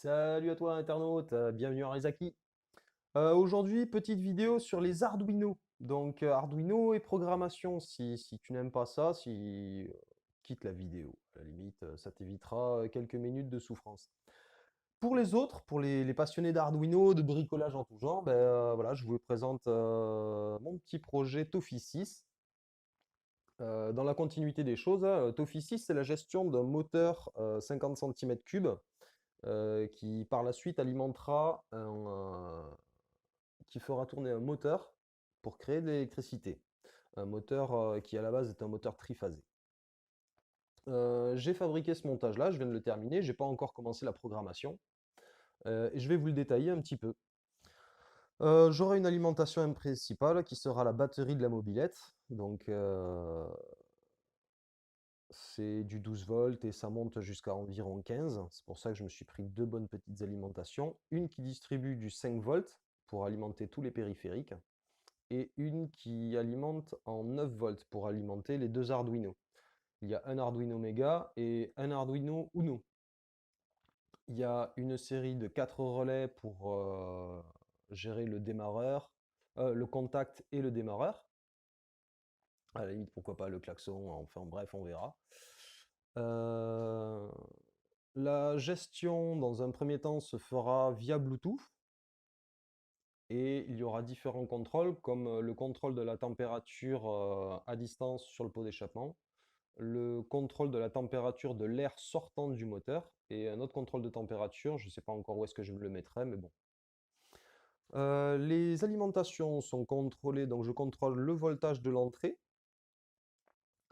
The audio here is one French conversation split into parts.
Salut à toi internaute, bienvenue à Rizaki. Aujourd'hui, petite vidéo sur les Arduino. Donc Arduino et programmation, si tu n'aimes pas ça, quitte la vidéo. À la limite, ça t'évitera quelques minutes de souffrance. Pour les autres, pour les passionnés d'Arduino, de bricolage en tout genre, voilà, je vous présente mon petit projet Tofi 6. Dans la continuité des choses, hein, Tofi 6, c'est la gestion d'un moteur 50 cm3 qui par la suite alimentera qui fera tourner un moteur pour créer de l'électricité. Un moteur qui à la base est un moteur triphasé. J'ai fabriqué ce montage-là, je viens de le terminer, j'ai pas encore commencé la programmation et je vais vous le détailler un petit peu. J'aurai une alimentation principale qui sera la batterie de la mobilette. Donc c'est du 12 volts et ça monte jusqu'à environ 15. C'est pour ça que je me suis pris deux bonnes petites alimentations. Une qui distribue du 5 volts pour alimenter tous les périphériques et une qui alimente en 9 volts pour alimenter les deux Arduino. Il y a un Arduino Mega et un Arduino Uno. Il y a une série de 4 relais pour gérer le démarreur, le contact et le démarreur. À la limite, pourquoi pas le klaxon, enfin bref, on verra. Euh, la gestion, dans un premier temps, se fera via Bluetooth. Et il y aura différents contrôles, comme le contrôle de la température à distance sur le pot d'échappement, le contrôle de la température de l'air sortant du moteur, et un autre contrôle de température, je ne sais pas encore où est-ce que je le mettrai, mais bon. Les alimentations sont contrôlées, donc je contrôle le voltage de l'entrée,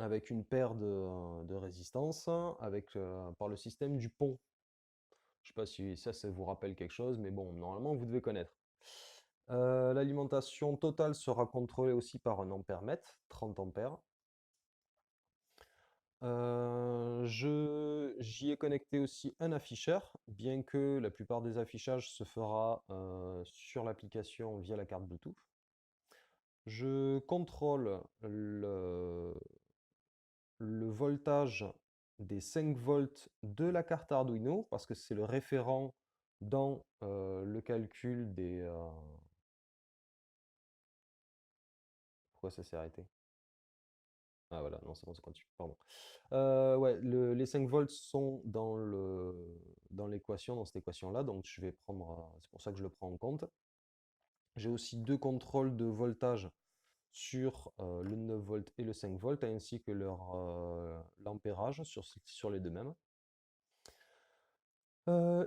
avec une paire de résistances, par le système du pont. Je ne sais pas si ça vous rappelle quelque chose, mais bon, normalement, vous devez connaître. L'alimentation totale sera contrôlée aussi par un ampèremètre, 30 ampères. J'y ai connecté aussi un afficheur, bien que la plupart des affichages se fera sur l'application via la carte Bluetooth. Je contrôle le voltage des 5 volts de la carte Arduino, parce que c'est le référent dans le calcul des... Pourquoi ça s'est arrêté? Ah voilà, non, c'est bon, ça continue, pardon. Ouais, les 5 volts sont dans l'équation, dans cette équation-là, donc je vais prendre, c'est pour ça que je le prends en compte. J'ai aussi deux contrôles de voltage sur le 9 volts et le 5 volts, ainsi que leur l'ampérage sur les deux mêmes.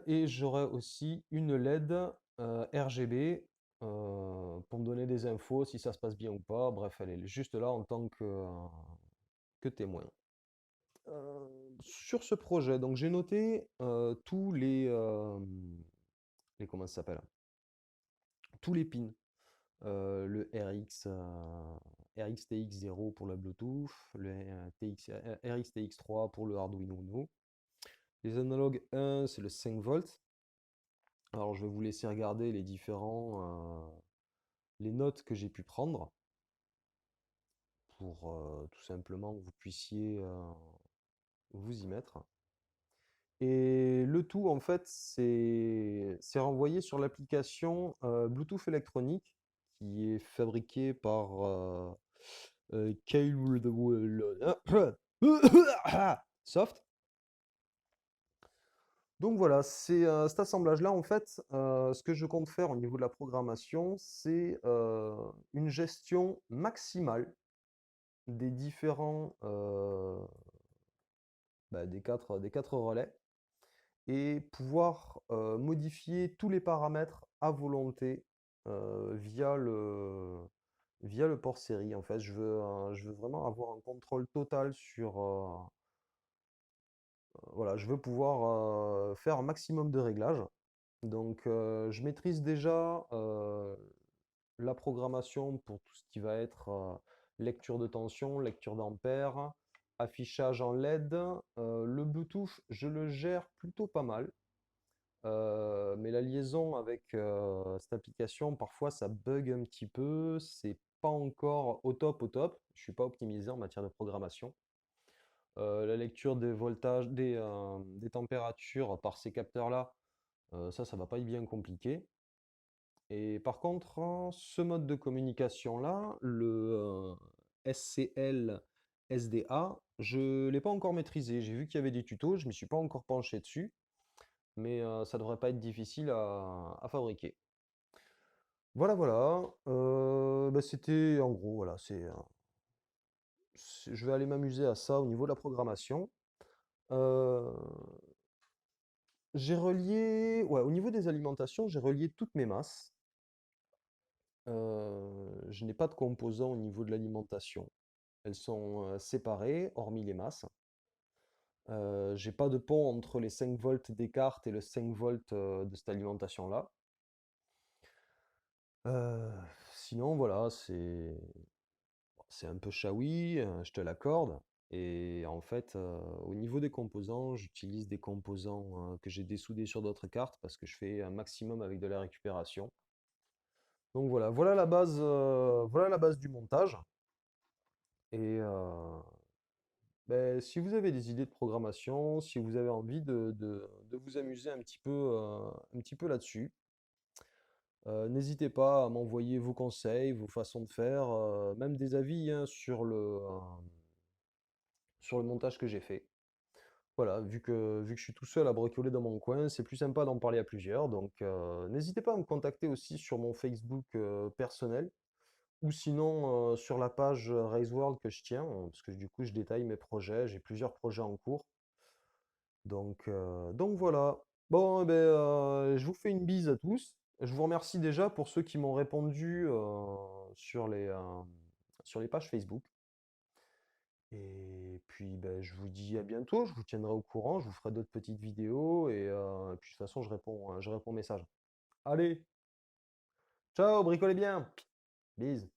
Et j'aurai aussi une LED RGB pour me donner des infos si ça se passe bien ou pas. Bref, elle est juste là en tant que témoin. Sur ce projet, donc j'ai noté tous les comment ça s'appelle? Tous les pins. Le RXTX0 pour la Bluetooth, le RXTX3 pour le Arduino Uno. Les analogues 1, c'est le 5 volts. Alors je vais vous laisser regarder les notes que j'ai pu prendre pour tout simplement que vous puissiez vous y mettre. Et le tout, en fait, c'est renvoyé sur l'application Bluetooth électronique qui est fabriquée par Soft. Donc voilà, c'est cet assemblage-là, en fait, ce que je compte faire au niveau de la programmation, c'est une gestion maximale des différents des quatre relais et pouvoir modifier tous les paramètres à volonté via le port série. En fait, je veux vraiment avoir un contrôle total sur... voilà, je veux pouvoir faire un maximum de réglages. Donc, je maîtrise déjà la programmation pour tout ce qui va être lecture de tension, lecture d'ampères, affichage en LED. Le Bluetooth, je le gère plutôt pas mal. Mais la liaison avec cette application, parfois ça bug un petit peu, c'est pas encore au top au top. Je suis pas optimisé en matière de programmation. La lecture des voltages, des températures par ces capteurs-là, Ça va pas être bien compliqué. Et par contre, ce mode de communication-là, le SCL SDA, je l'ai pas encore maîtrisé. J'ai vu qu'il y avait des tutos, je ne m'y suis pas encore penché dessus, mais ça devrait pas être difficile à fabriquer. Voilà, voilà. Bah, c'était en gros, voilà, je vais aller m'amuser à ça au niveau de la programmation. Euh, j'ai relié, ouais, au niveau des alimentations, j'ai relié toutes mes masses. Je n'ai pas de composants au niveau de l'alimentation. Elles sont séparées, hormis les masses. J'ai pas de pont entre les 5 volts des cartes et le 5 volts de cette alimentation-là. Euh, Sinon, voilà, c'est un peu shawi, je te l'accorde. Et en fait, au niveau des composants, j'utilise des composants que j'ai dessoudés sur d'autres cartes parce que je fais un maximum avec de la récupération. Donc voilà, voilà la base du montage. Et ben, si vous avez des idées de programmation, si vous avez envie de vous amuser un petit peu là-dessus, n'hésitez pas à m'envoyer vos conseils, vos façons de faire, même des avis hein, sur le montage que j'ai fait. Voilà, vu que je suis tout seul à bricoler dans mon coin, c'est plus sympa d'en parler à plusieurs. Donc, n'hésitez pas à me contacter aussi sur mon Facebook personnel ou sinon sur la page Raise World que je tiens, parce que du coup, je détaille mes projets. J'ai plusieurs projets en cours. Donc voilà. Bon, eh ben, je vous fais une bise à tous. Je vous remercie déjà pour ceux qui m'ont répondu sur les pages Facebook. Et puis, ben, je vous dis à bientôt. Je vous tiendrai au courant. Je vous ferai d'autres petites vidéos. Et puis, de toute façon, je réponds aux messages. Allez, ciao, bricolez bien. Bise.